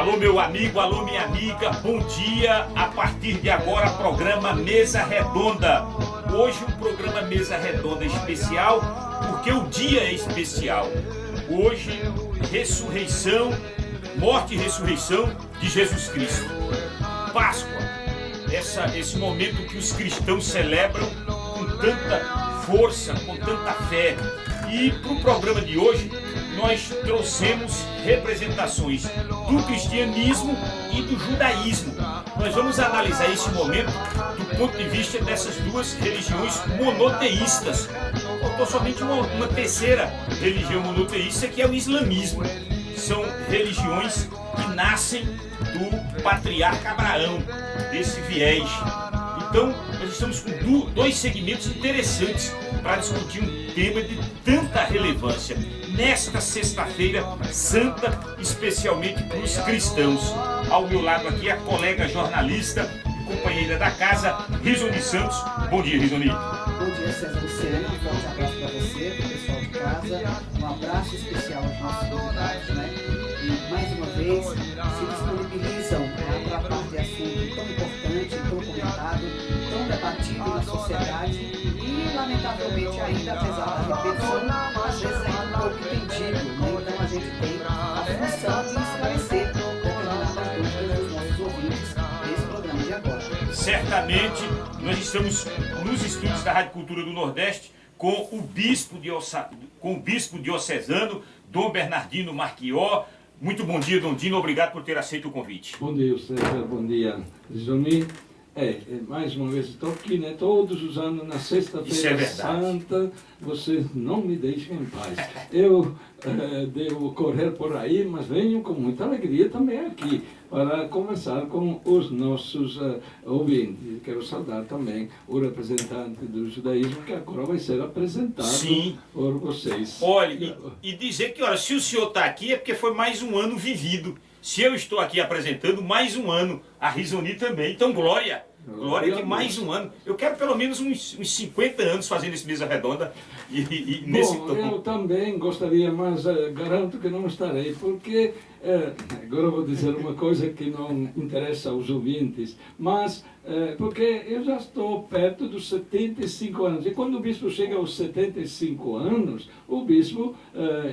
Alô meu amigo, alô minha amiga, bom dia. A partir de agora, programa Mesa Redonda. Hoje um programa Mesa Redonda especial, porque o dia é especial. Hoje, ressurreição, morte e ressurreição de Jesus Cristo. Páscoa, esse momento que os cristãos celebram com tanta força, com tanta fé. E para o programa de hoje, nós trouxemos representações do cristianismo e do judaísmo. Nós vamos analisar esse momento do ponto de vista dessas duas religiões monoteístas. Faltou somente uma terceira religião monoteísta, que é o islamismo. São religiões que nascem do patriarca Abraão, desse viés. Então, nós estamos com dois segmentos interessantes para discutir um tema de tanta relevância nesta sexta-feira santa, especialmente para os cristãos. Ao meu lado aqui a colega jornalista e companheira da casa, Rizoni Santos. Bom dia, Rizoni. Bom dia, César Luciano. Um forte abraço para você, para o pessoal de casa. Um abraço especial aos nossos convidados, né? E mais uma vez se disponibilizam para tratar de assunto tão importante, tão comentado, tão debatido na sociedade e, lamentavelmente, ainda, apesar da repetição, às vezes ainda um pouco entendido, né? Então a gente tem a função de esclarecer determinadas dúvidas dos nossos ouvintes nesse programa de agora. Certamente, nós estamos nos estúdios da Rádio Cultura do Nordeste com o bispo diocesano, Dom Bernardino Marquió. Muito bom dia, Dom Dino, obrigado por ter aceito o convite. Bom dia, César, bom dia, Rizoni. Mais uma vez estou aqui, né? Todos os anos, na Sexta-feira Santa, vocês não me deixem em paz. Eu devo correr por aí, mas venho com muita alegria também aqui para conversar com os nossos ouvintes. Quero saudar também o representante do judaísmo, que agora vai ser apresentado por vocês. Olha, e dizer que, olha, se o senhor está aqui é porque foi mais um ano vivido. Se eu estou aqui apresentando, mais um ano. A Rizoni também. Então, glória que mais um ano. Eu quero pelo menos uns 50 anos fazendo esse Mesa Redonda. Eu também gostaria, mas garanto que não estarei, porque agora vou dizer uma coisa que não interessa aos ouvintes, mas porque eu já estou perto dos 75 anos, e quando o bispo chega aos 75 anos, o bispo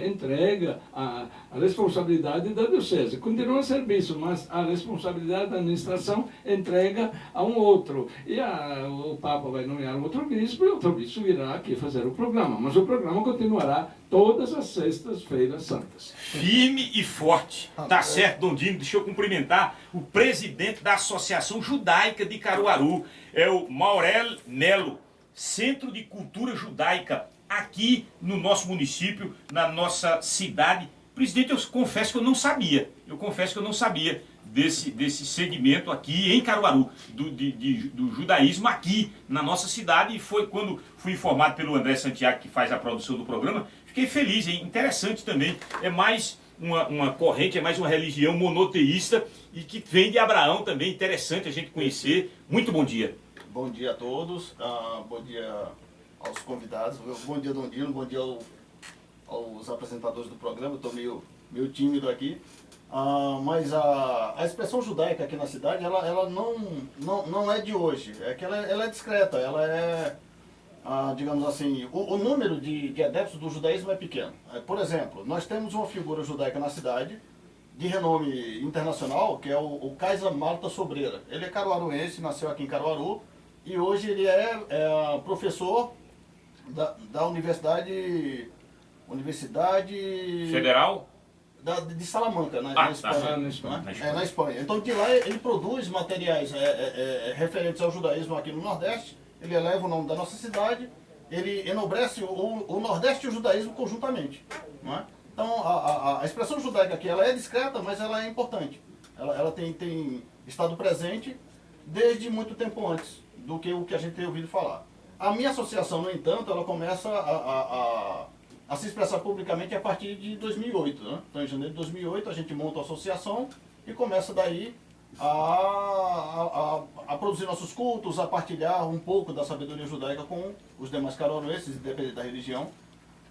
entrega a responsabilidade da diocese. Continua a ser bispo, mas a responsabilidade da administração entrega a um outro. E o Papa vai nomear um outro bispo, e outro bispo virá aqui fazer o programa. Mas o programa continuará todas as sextas-feiras santas. Firme e forte. Tá certo, Dom Dino. Deixa eu cumprimentar o presidente da Associação Judaica de Caruaru, é o Maurel Melo, Centro de Cultura Judaica, aqui no nosso município, na nossa cidade. Presidente, eu confesso que eu não sabia. Desse segmento aqui em Caruaru, do judaísmo aqui na nossa cidade, e foi quando fui informado pelo André Santiago, que faz a produção do programa. Fiquei feliz, hein? Interessante também. É mais uma corrente, é mais uma religião monoteísta e que vem de Abraão também. Interessante a gente conhecer. Muito bom dia. Bom dia a todos, bom dia aos convidados, bom dia, Dom Dino, bom dia aos apresentadores do programa. Eu estou meio tímido aqui. Mas a expressão judaica aqui na cidade, ela não é de hoje. É que ela é discreta, ela é, digamos assim, o número de adeptos do judaísmo é pequeno. Por exemplo, nós temos uma figura judaica na cidade, de renome internacional, que é o Kaisa Malta Sobreira. Ele é caruaruense, nasceu aqui em Caruaru, e hoje ele é professor da Universidade Federal? De Salamanca, na Espanha. Na Espanha. Então, de lá ele produz materiais referentes ao judaísmo aqui no Nordeste, ele eleva o nome da nossa cidade, ele enobrece o Nordeste e o judaísmo conjuntamente. Não é? Então, a expressão judaica aqui, ela é discreta, mas ela é importante. Ela tem estado presente desde muito tempo antes do que o que a gente tem ouvido falar. A minha associação, no entanto, ela começa a se expressar publicamente a partir de 2008. Né? Então, em janeiro de 2008, a gente monta a associação e começa daí a produzir nossos cultos, a partilhar um pouco da sabedoria judaica com os demais caruaruenses, independente da religião,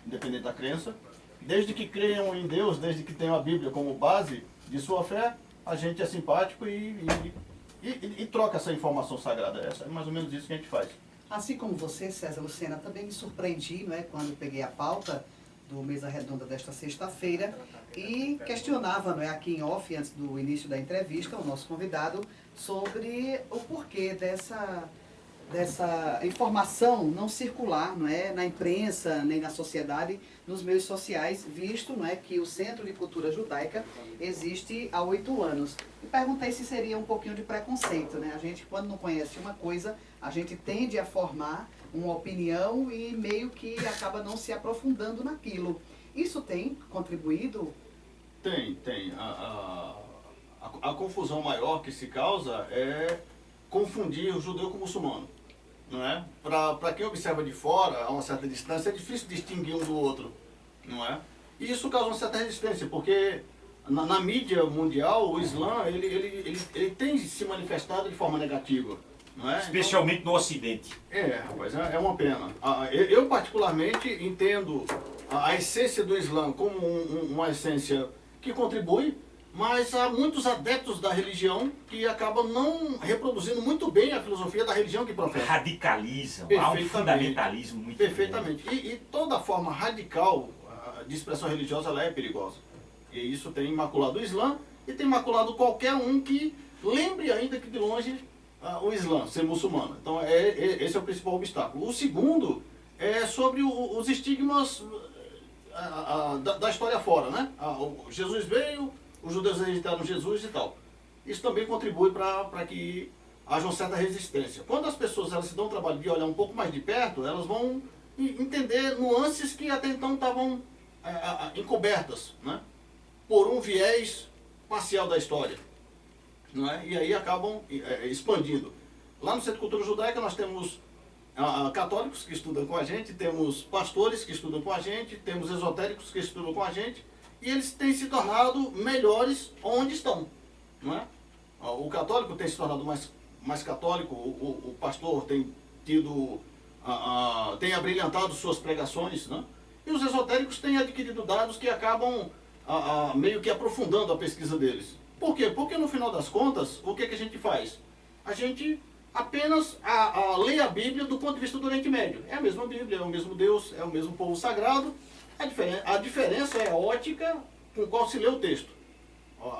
independente da crença. Desde que creiam em Deus, desde que tenham a Bíblia como base de sua fé, a gente é simpático e troca essa informação sagrada. É mais ou menos isso que a gente faz. Assim como você, César Lucena, também me surpreendi, não é, quando peguei a pauta do Mesa Redonda desta sexta-feira e questionava, não é, aqui em off, antes do início da entrevista, o nosso convidado, sobre o porquê dessa informação não circular, não é, na imprensa, nem na sociedade, nos meios sociais, visto, não é, que o Centro de Cultura Judaica existe há 8 anos. E perguntei se seria um pouquinho de preconceito, né? A gente, quando não conhece uma coisa, a gente tende a formar uma opinião e meio que acaba não se aprofundando naquilo. Isso tem contribuído? Tem. A confusão maior que se causa é confundir o judeu com o muçulmano. Não é? Para quem observa de fora, a uma certa distância, é difícil distinguir um do outro. Não é? E isso causa uma certa resistência, porque na mídia mundial, o Islã ele tem se manifestado de forma negativa. Não é? Especialmente então, no Ocidente. Rapaz, é uma pena. Eu particularmente entendo a essência do Islã como uma essência que contribui, mas há muitos adeptos da religião que acabam não reproduzindo muito bem a filosofia da religião que professa. Radicalizam, há um fundamentalismo muito Perfeitamente. E toda forma radical de expressão religiosa ela é perigosa. E isso tem maculado o Islã e tem maculado qualquer um que lembre ainda que de longe o Islã, ser muçulmano. Então esse é o principal obstáculo. O segundo é sobre os estigmas da história fora, né? Jesus veio, os judeus rejeitaram Jesus e tal. Isso também contribui para que haja uma certa resistência. Quando as pessoas elas se dão o trabalho de olhar um pouco mais de perto, elas vão entender nuances que até então estavam encobertas, né? Por um viés parcial da história. Não é? E aí acabam expandindo. Lá no Centro de Cultura Judaica nós temos católicos que estudam com a gente, temos pastores que estudam com a gente, temos esotéricos que estudam com a gente, e eles têm se tornado melhores onde estão. Não é? O católico tem se tornado mais católico, o pastor tem tem abrilhantado suas pregações, né? E os esotéricos têm adquirido dados que acabam meio que aprofundando a pesquisa deles. Por quê? Porque no final das contas, o que a gente faz? A gente apenas lê a Bíblia do ponto de vista do Oriente Médio. É a mesma Bíblia, é o mesmo Deus, é o mesmo povo sagrado. A diferença é a ótica com qual se lê o texto.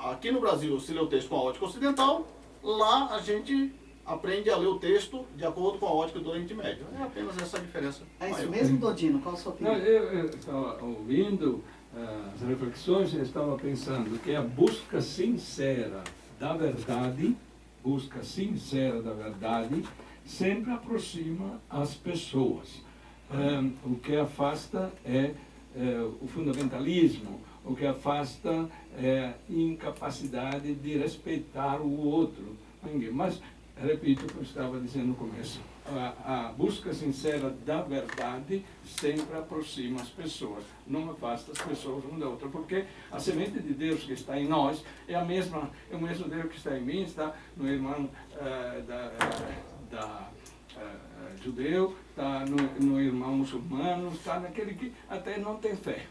Aqui no Brasil se lê o texto com a ótica ocidental, lá a gente aprende a ler o texto de acordo com a ótica do Oriente Médio. É apenas essa diferença. É isso mesmo, Dodino? Qual a sua opinião? Eu estava ouvindo as reflexões e estava pensando que a busca sincera da verdade, sempre aproxima as pessoas. O que afasta é o fundamentalismo, o que afasta é a incapacidade de respeitar o outro. Mas, repito o que eu estava dizendo no começo, a busca sincera da verdade sempre aproxima as pessoas, não afasta as pessoas uma da outra, porque a semente de Deus que está em nós é o mesmo Deus que está em mim, está no irmão judeu, está no irmão muçulmano, está naquele que até não tem fé,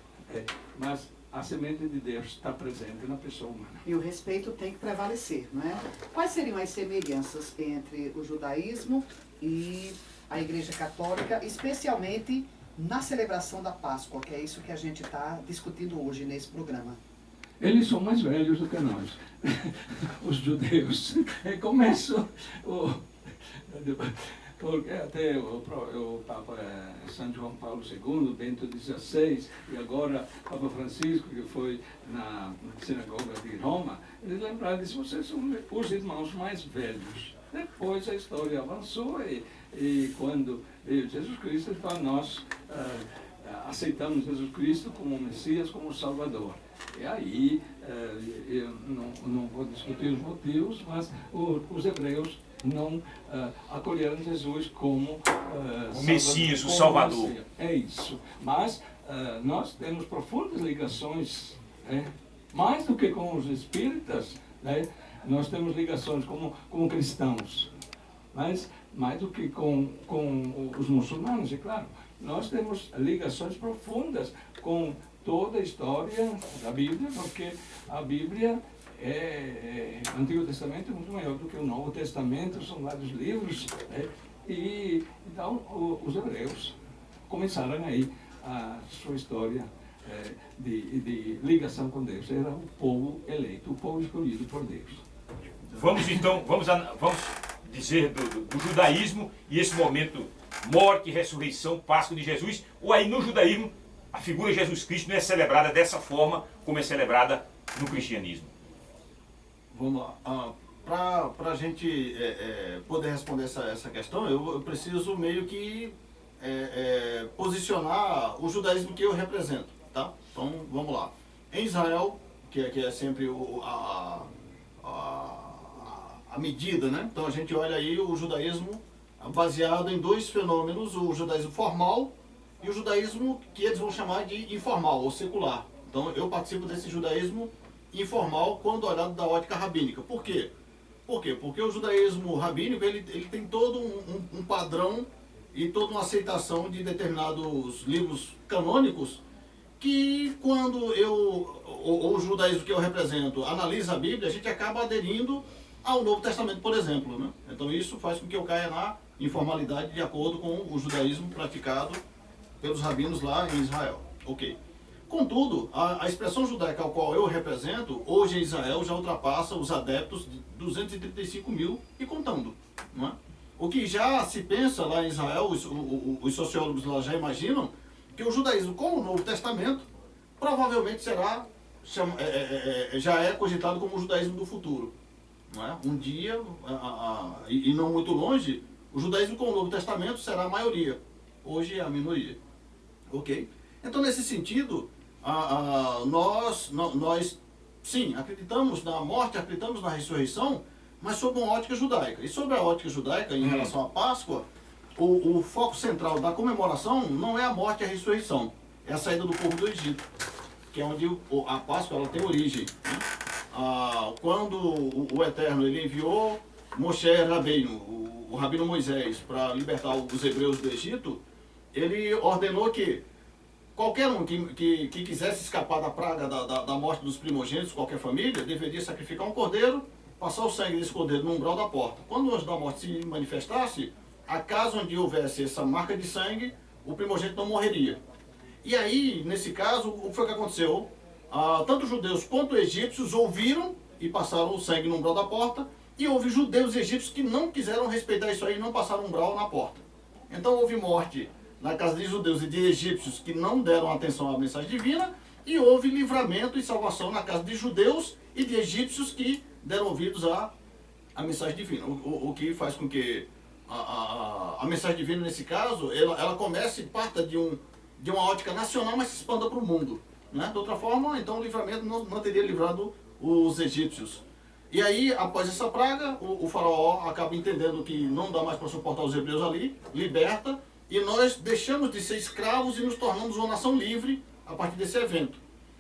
mas a semente de Deus está presente na pessoa humana. E o respeito tem que prevalecer, não é? Quais seriam as semelhanças entre o judaísmo e a Igreja Católica, especialmente na celebração da Páscoa, que é isso que a gente está discutindo hoje nesse programa? Eles são mais velhos do que nós, os judeus. Começo porque até o Papa São João Paulo II, Bento XVI, e agora Papa Francisco, que foi na sinagoga de Roma, eles lembraram disso, vocês são os irmãos mais velhos. Depois a história avançou e quando veio Jesus Cristo, então nós aceitamos Jesus Cristo como Messias, como Salvador. E aí, eu não vou discutir os motivos, mas os hebreus não acolheram Jesus como o Messias, o Salvador. Messias. É isso. Mas nós temos profundas ligações, mais do que com os espíritas, nós temos ligações como cristãos, mas mais do que com os muçulmanos, é claro. Nós temos ligações profundas com toda a história da Bíblia, porque a Bíblia o Antigo Testamento é muito maior do que o Novo Testamento, são vários livros, né? E então os hebreus começaram aí a sua história de ligação com Deus. Era o povo eleito, o povo escolhido por Deus. Vamos então, vamos dizer do judaísmo e esse momento, morte, ressurreição, Páscoa de Jesus, ou aí no judaísmo a figura de Jesus Cristo não é celebrada dessa forma como é celebrada no cristianismo. Vamos lá. Para a gente poder responder essa questão, eu preciso meio que posicionar o judaísmo que eu represento, tá? Então, vamos lá. Em Israel, que é sempre a medida, né? Então a gente olha aí o judaísmo baseado em dois fenômenos, o judaísmo formal e o judaísmo que eles vão chamar de informal ou secular. Então eu participo desse judaísmo informal quando olhado da ótica rabínica. Por quê? Porque o judaísmo rabínico ele tem todo um padrão e toda uma aceitação de determinados livros canônicos que quando o judaísmo que eu represento analisa a Bíblia, a gente acaba aderindo ao Novo Testamento, por exemplo, né? Então isso faz com que eu caia na informalidade de acordo com o judaísmo praticado pelos rabinos lá em Israel. Ok. Contudo, a expressão judaica ao qual eu represento, hoje em Israel já ultrapassa os adeptos de 235 mil e contando, não é? O que já se pensa lá em Israel, os sociólogos lá já imaginam que o judaísmo com o Novo Testamento provavelmente já é cogitado como o judaísmo do futuro. Não é? Um dia, e não muito longe, o judaísmo com o Novo Testamento será a maioria. Hoje é a minoria. Ok? Então, nesse sentido, nós sim, acreditamos na morte, acreditamos na ressurreição, mas sob uma ótica judaica. E sobre a ótica judaica, em relação à Páscoa, o foco central da comemoração não é a morte e a ressurreição, é a saída do povo do Egito, que é onde a Páscoa ela tem origem, né? Quando o Eterno ele enviou Moshe Rabbeinu, o Rabino Moisés, para libertar os hebreus do Egito, ele ordenou que qualquer um que quisesse escapar da praga da morte dos primogênitos, qualquer família, deveria sacrificar um cordeiro, passar o sangue desse cordeiro no umbral da porta. Quando o anjo da morte se manifestasse, a casa onde houvesse essa marca de sangue, o primogênito não morreria. E aí, nesse caso, o que foi que aconteceu? Tanto judeus quanto egípcios ouviram e passaram o sangue no umbral da porta, e houve judeus e egípcios que não quiseram respeitar isso aí e não passaram o umbral na porta. Então houve morte na casa de judeus e de egípcios que não deram atenção à mensagem divina, e houve livramento e salvação na casa de judeus e de egípcios que deram ouvidos à mensagem divina. O que faz com que a mensagem divina, nesse caso, ela comece e parta de uma ótica nacional, mas se expanda para o mundo. Né? De outra forma, então o livramento não teria livrado os egípcios. E aí, após essa praga, o faraó acaba entendendo que não dá mais para suportar os hebreus ali, liberta, e nós deixamos de ser escravos e nos tornamos uma nação livre a partir desse evento.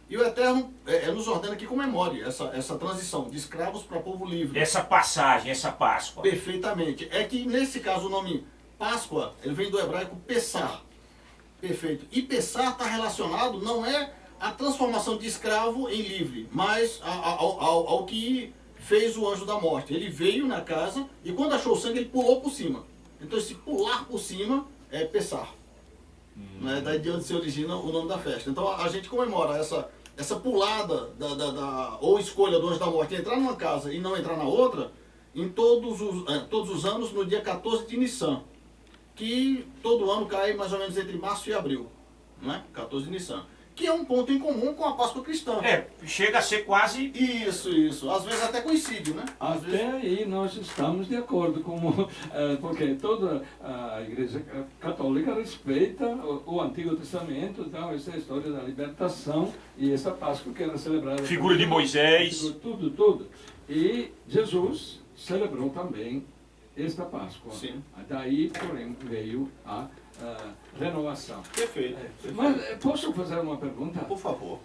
E o Eterno nos ordena que comemore essa transição de escravos para povo livre. Essa passagem, essa Páscoa. Perfeitamente. É que nesse caso o nome Páscoa, ele vem do hebraico Pessar. Perfeito. E Pessar está relacionado, não é a transformação de escravo em livre, mas ao que fez o anjo da morte. Ele veio na casa e quando achou o sangue ele pulou por cima. Então esse pular por cima é Pessar. Né? Daí de onde se origina o nome da festa. Então a gente comemora essa pulada ou escolha do anjo da morte entrar numa casa e não entrar na outra em todos os anos no dia 14 de Nissan, que todo ano cai mais ou menos entre março e abril, né? 14 de Nissan, que é um ponto em comum com a Páscoa cristã. Chega a ser quase... Isso. Às vezes até coincide, né? Aí nós estamos de acordo com... porque toda a Igreja Católica respeita o Antigo Testamento, então essa é a história da libertação e essa Páscoa que era celebrada... Figura de Moisés. Tudo. E Jesus celebrou também esta Páscoa. Sim. Daí, porém, veio a renovação. Perfeito. Mas posso fazer uma pergunta? Por favor.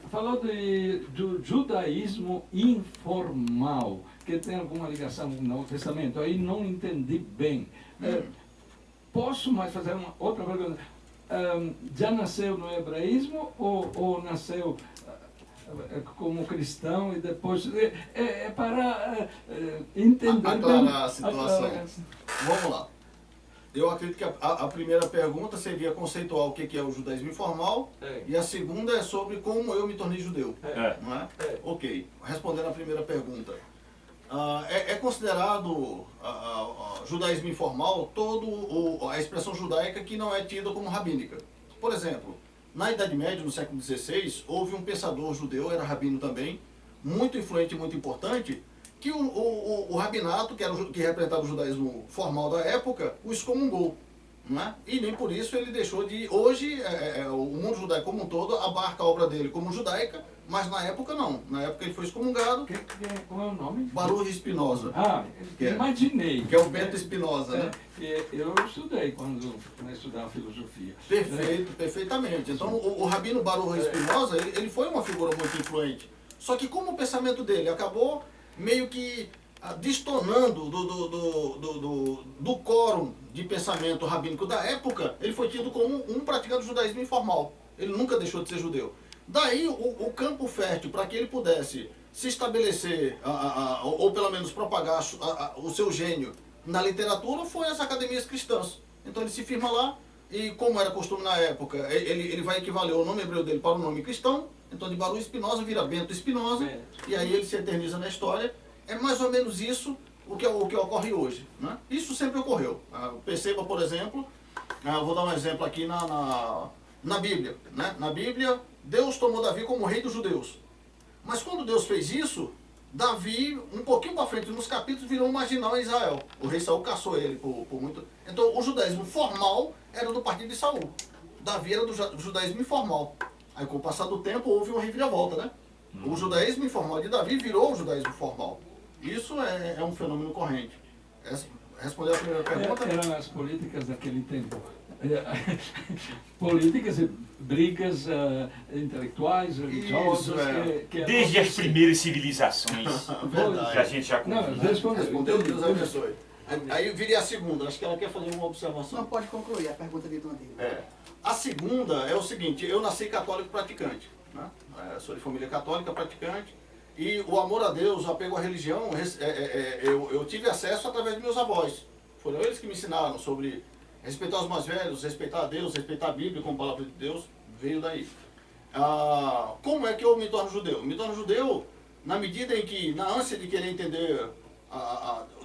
Falou do judaísmo informal, que tem alguma ligação com o Novo Testamento. Aí não entendi bem. Posso mais fazer uma outra pergunta? Já nasceu no hebraísmo ou nasceu como cristão e depois para entender aclarar a situação. Vamos lá. Eu acredito que a primeira pergunta seria conceituar o que é o judaísmo informal, e a segunda é sobre como eu me tornei judeu. Não é? Ok. Respondendo a primeira pergunta. É considerado judaísmo informal a expressão judaica que não é tida como rabínica. Por exemplo, na Idade Média, no século XVI, houve um pensador judeu, era rabino também, muito influente e muito importante, que o rabinato, que representava o judaísmo formal da época, o excomungou. Né? E nem por isso ele deixou de... Hoje, o mundo judaico como um todo abarca a obra dele como judaica, mas na época não. Na época ele foi excomungado. Qual é o nome? Baruch Spinoza. Imaginei. Que é o Bento Spinoza, né? Eu estudei quando estudava filosofia. Perfeito, perfeitamente. Então o rabino Baruch Spinoza, ele foi uma figura muito influente. Só que como o pensamento dele acabou meio que destonando do quórum de pensamento rabínico da época, ele foi tido como um praticante do judaísmo informal. Ele nunca deixou de ser judeu. Daí o campo fértil para que ele pudesse se estabelecer, ou pelo menos propagar o seu gênio na literatura, foi as academias cristãs. Então ele se firma lá, e como era costume na época, ele vai equivaler o nome hebreu dele para o nome cristão. Então de Baruch Spinoza vira Bento Spinoza, e aí ele se eterniza na história. É mais ou menos isso o que ocorre hoje. Né? Isso sempre ocorreu. Perceba, por exemplo, vou dar um exemplo aqui na Bíblia. Né? Na Bíblia, Deus tomou Davi como rei dos judeus. Mas quando Deus fez isso, Davi, um pouquinho para frente nos capítulos, virou um marginal em Israel. O rei Saul caçou ele por muito... Então o judaísmo formal era do partido de Saul. Davi era do judaísmo informal. Aí com o passar do tempo houve uma reviravolta, né? O judaísmo informal de Davi virou o judaísmo formal. Isso é um fenômeno corrente. Respondeu a primeira pergunta? Eram as políticas daquele tempo. Políticas e brigas intelectuais, religiosas. Desde as primeiras civilizações. Verdade. A gente já respondeu, Deus abençoe. Aí viria a segunda, acho que ela quer fazer uma observação. Não, pode concluir a pergunta de Dom Adilo. A segunda é o seguinte, eu nasci católico praticante, né? Sou de família católica praticante, e o amor a Deus, o apego à religião, eu tive acesso através de meus avós. Foram eles que me ensinaram sobre respeitar os mais velhos, respeitar a Deus, respeitar a Bíblia como palavra de Deus, veio daí. Como é que eu me torno judeu? Me torno judeu na medida em que, na ânsia de querer entender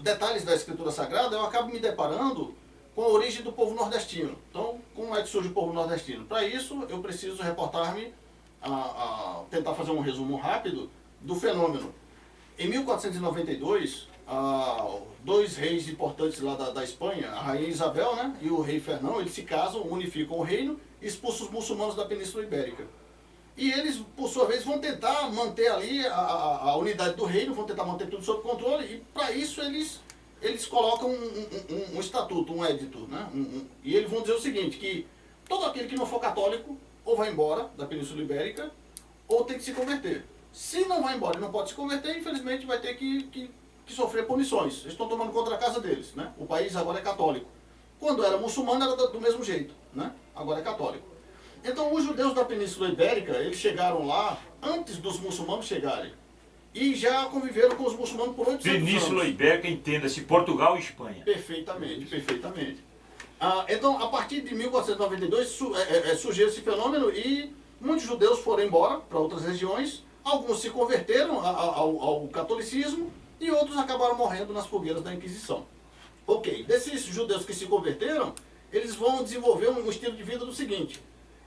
detalhes da Escritura Sagrada, eu acabo me deparando com a origem do povo nordestino. Então, como é que surge o povo nordestino? Para isso, eu preciso reportar-me, tentar fazer um resumo rápido do fenômeno. Em 1492, dois reis importantes lá da Espanha, a rainha Isabel, né, e o rei Fernão, eles se casam, unificam o reino e expulsam os muçulmanos da Península Ibérica. E eles, por sua vez, vão tentar manter ali a unidade do reino, vão tentar manter tudo sob controle, e para isso eles colocam um estatuto, um édito, né? E eles vão dizer o seguinte, que todo aquele que não for católico, ou vai embora da Península Ibérica, ou tem que se converter. Se não vai embora e não pode se converter, infelizmente vai ter que sofrer punições. Eles estão tomando contra a casa deles, né? O país agora é católico. Quando era muçulmano era do mesmo jeito, né? Agora é católico. Então os judeus da Península Ibérica, eles chegaram lá antes dos muçulmanos chegarem. E já conviveram com os muçulmanos por 800 anos. Península Ibérica, entenda-se, Portugal e Espanha. Perfeitamente, perfeitamente. Então, a partir de 1492 surgiu esse fenômeno e muitos judeus foram embora para outras regiões. Alguns se converteram ao catolicismo e outros acabaram morrendo nas fogueiras da Inquisição. Ok, desses judeus que se converteram, eles vão desenvolver um estilo de vida do seguinte.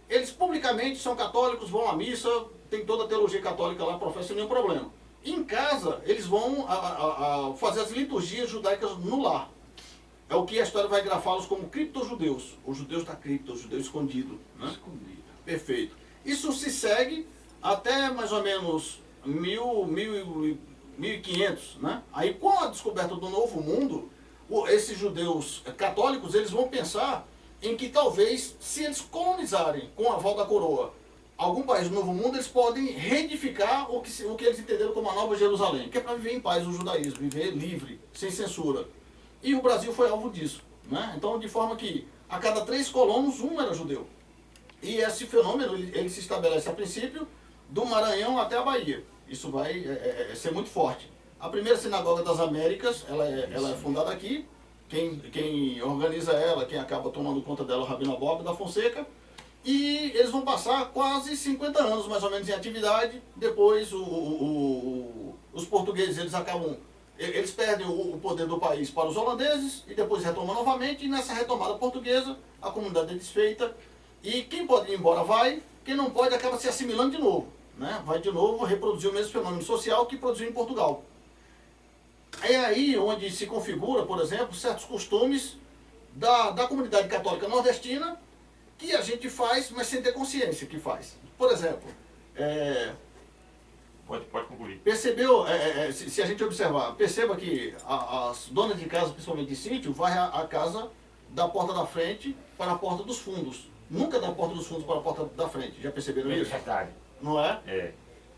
Eles publicamente são católicos, vão à missa, tem toda a teologia católica lá, professam sem nenhum problema. Em casa, eles vão fazer as liturgias judaicas no lar. É o que a história vai grafá-los como criptojudeus. Os judeus da cripta, o judeu escondido. Né? Escondido. Perfeito. Isso se segue até mais ou menos 1500. Né? Aí, com a descoberta do Novo Mundo, esses judeus católicos, eles vão pensar em que talvez, se eles colonizarem com a aval da coroa algum país do Novo Mundo, eles podem reedificar o que eles entenderam como a Nova Jerusalém, que é para viver em paz o judaísmo, viver livre, sem censura. E o Brasil foi alvo disso. Né? Então, de forma que a cada 3 colonos, um era judeu. E esse fenômeno ele se estabelece a princípio do Maranhão até a Bahia. Isso vai ser muito forte. A primeira Sinagoga das Américas, ela é fundada aqui. Quem organiza ela, quem acaba tomando conta dela, é o Rabino Bob da Fonseca. E eles vão passar quase 50 anos, mais ou menos, em atividade. Depois, os portugueses, eles perdem o poder do país para os holandeses e depois retomam novamente. E nessa retomada portuguesa, a comunidade é desfeita. E quem pode ir embora vai, quem não pode acaba se assimilando de novo. Né? Vai de novo reproduzir o mesmo fenômeno social que produziu em Portugal. É aí onde se configura, por exemplo, certos costumes da comunidade católica nordestina que a gente faz, mas sem ter consciência que faz. Por exemplo, Pode concluir. percebeu, se a gente observar, perceba que as donas de casa, principalmente de sítio, vai a casa da porta da frente para a porta dos fundos. Nunca da porta dos fundos para a porta da frente. Já perceberam isso? Verdade. Não é? É.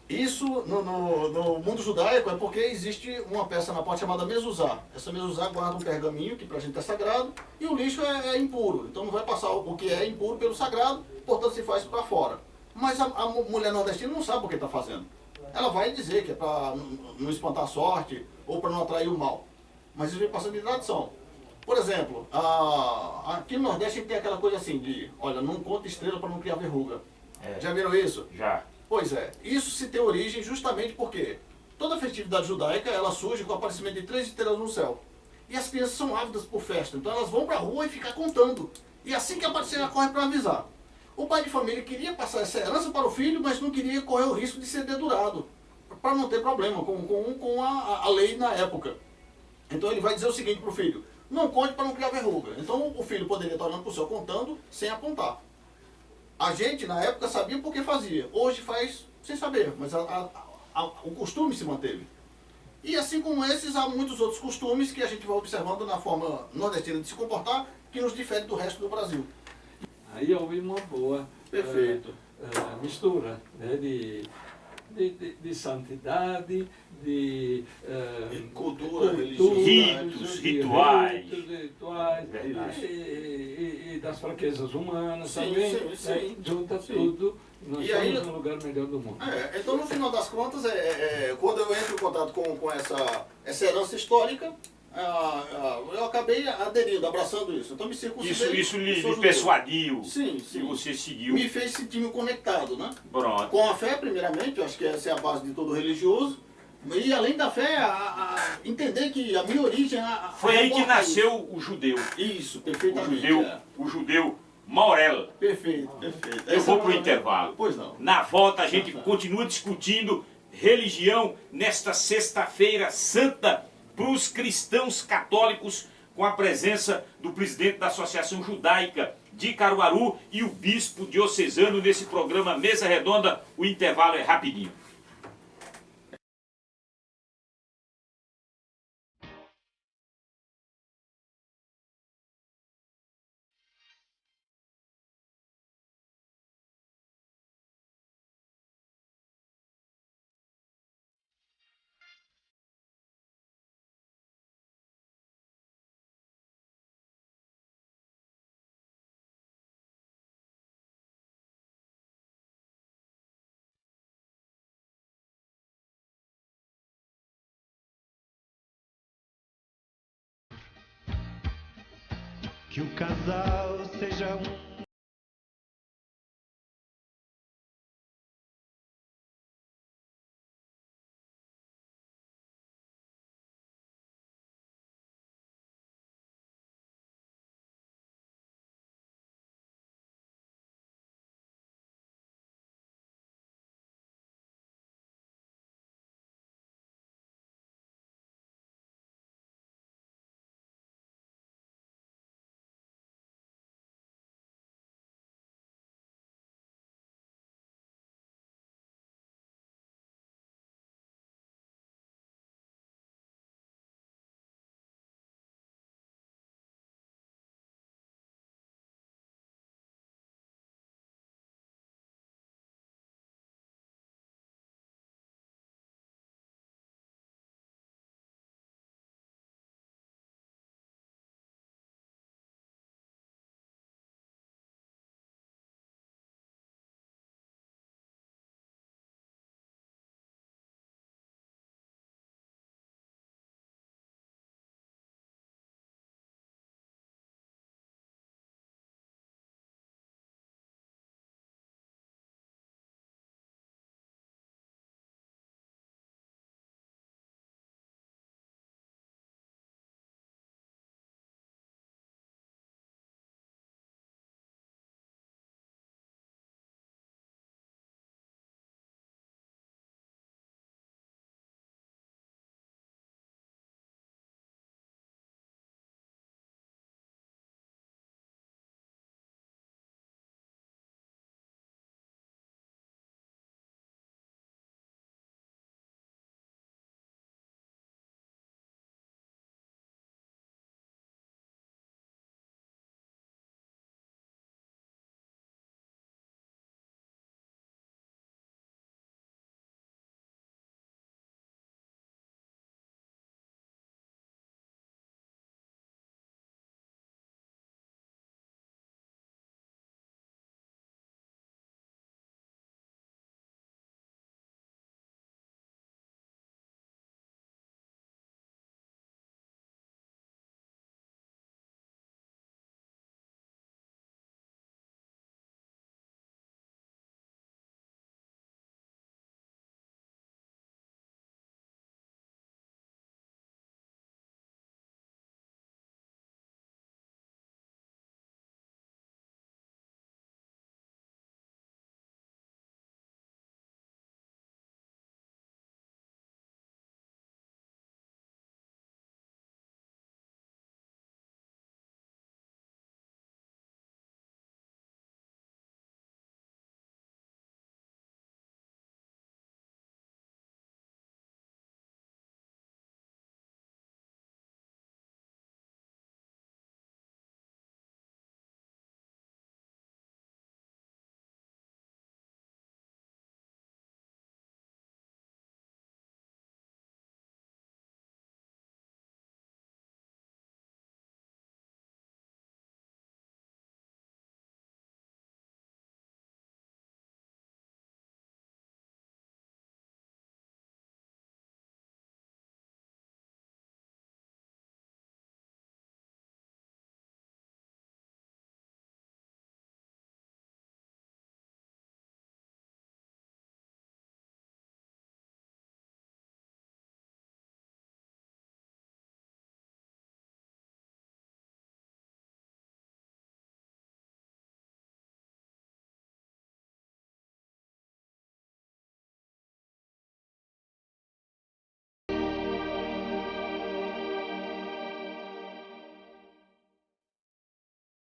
Isso no mundo judaico é porque existe uma peça na porta chamada mezuzá. Essa mezuzá guarda um pergaminho que pra gente é sagrado e o lixo é impuro. Então não vai passar o que é impuro pelo sagrado, portanto se faz para fora. Mas a mulher nordestina não sabe o que está fazendo. Ela vai dizer que é para não espantar a sorte ou para não atrair o mal. Mas isso vem passando de tradição. Por exemplo, aqui no Nordeste a gente tem aquela coisa assim de, olha, não conta estrela para não criar verruga. Já viram isso? Já. Pois é, isso se tem origem justamente porque toda festividade judaica ela surge com o aparecimento de 3 estrelas no céu. E as crianças são ávidas por festa, então elas vão para a rua e ficam contando. E assim que aparecer, ela corre para avisar. O pai de família queria passar essa herança para o filho, mas não queria correr o risco de ser dedurado, para não ter problema com a lei na época. Então ele vai dizer o seguinte para o filho: não conte para não criar verruga. Então o filho poderia estar olhando para o céu contando sem apontar. A gente, na época, sabia porque fazia. Hoje faz sem saber, mas o costume se manteve. E assim como esses, há muitos outros costumes que a gente vai observando na forma nordestina de se comportar, que nos difere do resto do Brasil. Aí houve uma boa Perfeito. mistura, né, de santidade, de Cultura, ritos, rituais. E das fraquezas humanas Sim, também. sim. Aí junta Sim. tudo, nós E estamos aí- no lugar melhor do mundo. Então, no final das contas, quando eu entro em contato com essa herança histórica, eu acabei aderindo, abraçando isso. Então, me circuncidei. Isso lhe sou judeu. persuadiu. Sim, E sim. você seguiu. Me fez sentir-me conectado, né? Pronto. Com a fé, primeiramente, eu acho que essa é a base de todo religioso. E além da fé, entender que a minha origem... Foi aí que importa nasceu o judeu. Isso, O perfeitamente. judeu Maurel. Perfeito. Eu Essa vou é para o uma- intervalo. Pois não. Na volta a gente continua discutindo religião nesta sexta-feira santa para os cristãos católicos, com a presença do presidente da Associação Judaica de Caruaru e o bispo diocesano nesse programa Mesa Redonda. O intervalo é rapidinho. Que o casal seja um